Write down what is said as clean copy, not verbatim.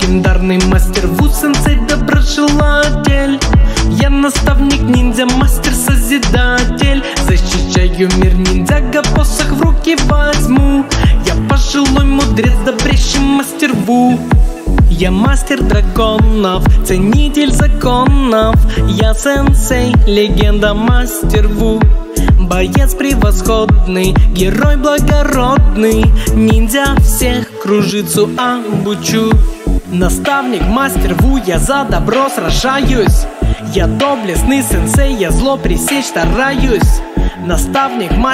легендарный мастер Ву, сенсей доброжелатель. Я наставник ниндзя, мастер-созидатель. Защищаю мир ниндзяго, посох в руки возьму. Я пожилой мудрец, добрейший мастер Ву. Я мастер драконов, ценитель законов. Я сенсей, легенда, мастер Ву. Боец превосходный, герой благородный. Ниндзя всех кружицу обучу. Наставник, мастер Ву, я за добро сражаюсь. Я доблестный сенсей, я зло пресечь стараюсь. Наставник, мастер